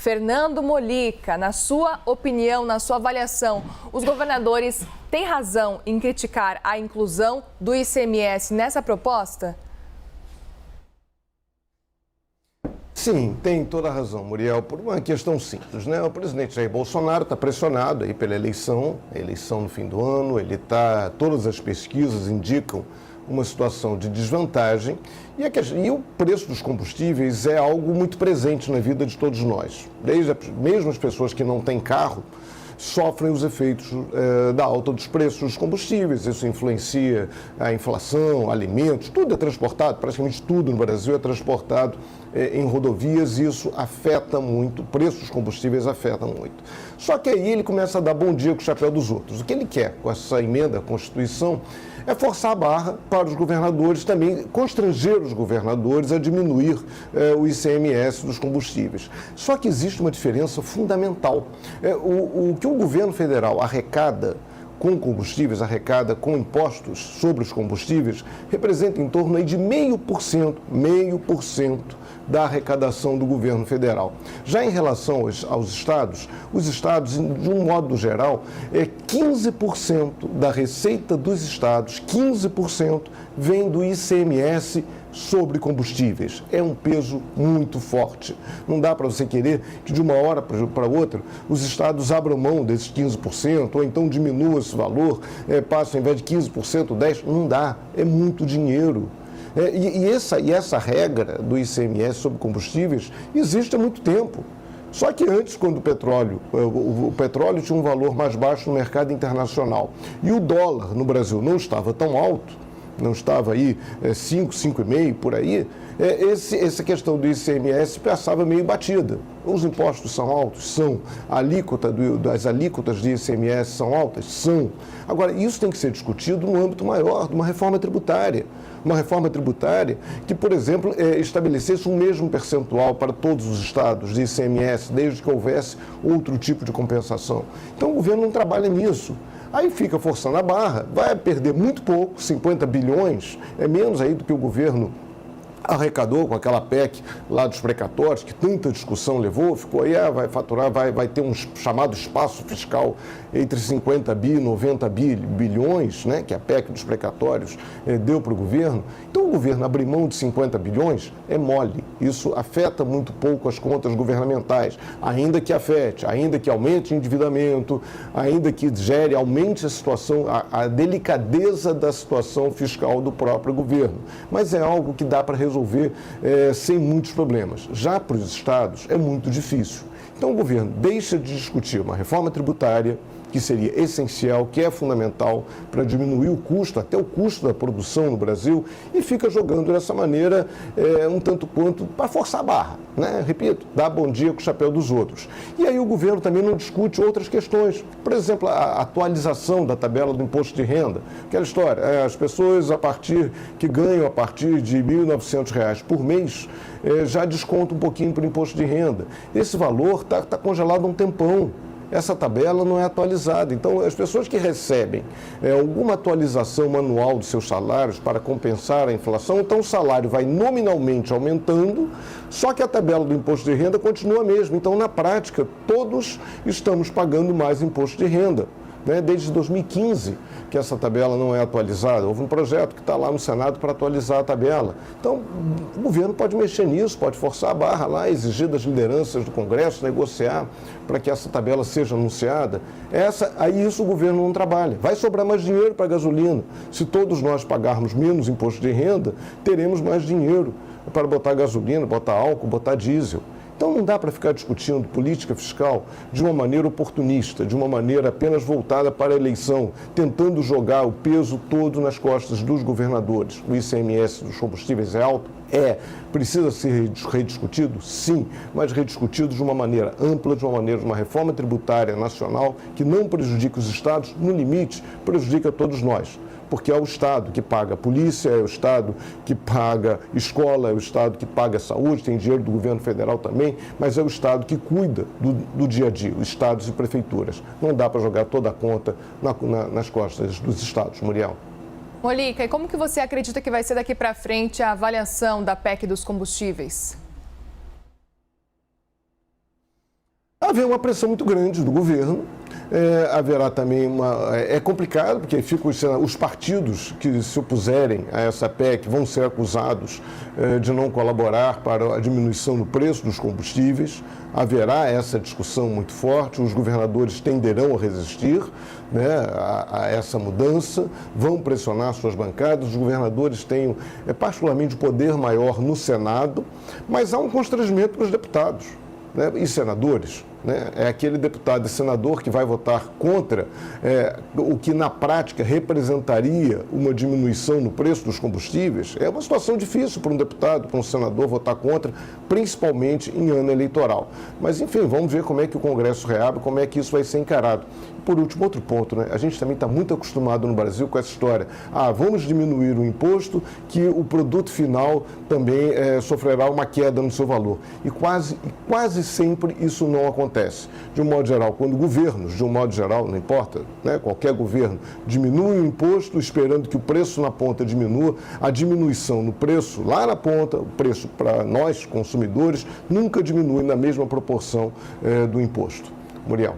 Fernando Molica, na sua opinião, na sua avaliação, os governadores têm razão em criticar a inclusão do ICMS nessa proposta? Sim, tem toda a razão, Muriel, por uma questão simples, né? O presidente Jair Bolsonaro está pressionado aí pela eleição, a eleição no fim do ano, todas as pesquisas indicam uma situação de desvantagem e o preço dos combustíveis é algo muito presente na vida de todos nós. Mesmo as pessoas que não têm carro sofrem os efeitos da alta dos preços dos combustíveis. Isso influencia a inflação, alimentos, tudo é transportado, praticamente tudo no Brasil é transportado em rodovias e isso afeta muito, o preço dos combustíveis afeta muito. Só que aí ele começa a dar bom dia com o chapéu dos outros. O que ele quer com essa emenda à Constituição é forçar a barra para os governadores também, constranger os governadores a diminuir o ICMS dos combustíveis. Só que existe uma diferença fundamental. O que o governo federal arrecada com combustíveis, arrecada com impostos sobre os combustíveis, representa em torno aí de 0,5% da arrecadação do governo federal. Já em relação aos estados, os estados, de um modo geral, 15% da receita dos estados, 15% vem do ICMS sobre combustíveis. É um peso muito forte. Não dá para você querer que de uma hora para outra os estados abram mão desses 15% ou então diminuam esse valor, passam ao invés de 15%, 10%. Não dá. É muito dinheiro. E essa regra do ICMS sobre combustíveis existe há muito tempo. Só que antes, quando o petróleo tinha um valor mais baixo no mercado internacional e o dólar no Brasil não estava tão alto, não estava aí 5,5 por aí, essa questão do ICMS passava meio batida. Os impostos são altos? São. As alíquotas de ICMS são altas? São. Agora, isso tem que ser discutido no âmbito maior de uma reforma tributária. Uma reforma tributária que, por exemplo, estabelecesse um mesmo percentual para todos os estados de ICMS, desde que houvesse outro tipo de compensação. Então, o governo não trabalha nisso. Aí fica forçando a barra, vai perder muito pouco, 50 bilhões, é menos aí do que o governo arrecadou com aquela PEC lá dos precatórios, que tanta discussão levou, ficou aí, vai faturar, vai ter um chamado espaço fiscal entre 50 bi e 90 bilhões, né, que a PEC dos precatórios deu para o governo. Então o governo abrir mão de 50 bilhões é mole. Isso afeta muito pouco as contas governamentais, ainda que afete, ainda que aumente o endividamento, ainda que aumente a situação, a delicadeza da situação fiscal do próprio governo. Mas é algo que dá para resolver sem muitos problemas. Já para os estados é muito difícil. Então o governo deixa de discutir uma reforma tributária, que seria essencial, que é fundamental para diminuir o custo, até o custo da produção no Brasil, e fica jogando dessa maneira um tanto quanto para forçar a barra, né? Repito, dá bom dia com o chapéu dos outros. E aí o governo também não discute outras questões, por exemplo, a atualização da tabela do imposto de renda, aquela história, as pessoas que ganham a partir de R$ 1.900 por mês, já descontam um pouquinho para o imposto de renda. Esse valor está congelado há um tempão. Essa tabela não é atualizada. Então, as pessoas que recebem alguma atualização manual dos seus salários para compensar a inflação, então o salário vai nominalmente aumentando, só que a tabela do imposto de renda continua a mesma. Então, na prática, todos estamos pagando mais imposto de renda. Desde 2015 que essa tabela não é atualizada. Houve um projeto que está lá no Senado para atualizar a tabela. Então, o governo pode mexer nisso, pode forçar a barra lá, exigir das lideranças do Congresso, negociar para que essa tabela seja anunciada. Aí isso o governo não trabalha. Vai sobrar mais dinheiro para a gasolina. Se todos nós pagarmos menos imposto de renda, teremos mais dinheiro para botar gasolina, botar álcool, botar diesel. Então não dá para ficar discutindo política fiscal de uma maneira oportunista, de uma maneira apenas voltada para a eleição, tentando jogar o peso todo nas costas dos governadores. O ICMS dos combustíveis é alto? Precisa ser rediscutido? Sim, mas rediscutido de uma maneira ampla, de uma reforma tributária nacional que não prejudique os estados, no limite, prejudica todos nós. Porque é o Estado que paga a polícia, é o Estado que paga escola, é o Estado que paga a saúde, tem dinheiro do governo federal também, mas é o Estado que cuida do dia a dia, os estados e prefeituras. Não dá para jogar toda a conta nas costas dos estados, Muriel. Molica, e como que você acredita que vai ser daqui para frente a avaliação da PEC dos combustíveis? haver uma pressão muito grande do governo. Haverá também É complicado, porque ficam os partidos que se opuserem a essa PEC vão ser acusados de não colaborar para a diminuição do preço dos combustíveis. Haverá essa discussão muito forte, os governadores tenderão a resistir, né, a essa mudança, vão pressionar suas bancadas, os governadores têm particularmente o poder maior no Senado, mas há um constrangimento para os deputados, né, e senadores. Né? É aquele deputado e senador que vai votar contra o que na prática representaria uma diminuição no preço dos combustíveis. É uma situação difícil para um deputado, para um senador votar contra, principalmente em ano eleitoral. Mas, enfim, vamos ver como é que o Congresso reabre, como é que isso vai ser encarado. Por último, outro ponto, né? A gente também está muito acostumado no Brasil com essa história. Vamos diminuir o imposto que o produto final também sofrerá uma queda no seu valor. E quase sempre isso não acontece. De um modo geral, quando governos, de um modo geral, não importa, né? Qualquer governo, diminui o imposto esperando que o preço na ponta diminua, a diminuição no preço lá na ponta, o preço para nós, consumidores, nunca diminui na mesma proporção do imposto. Muriel.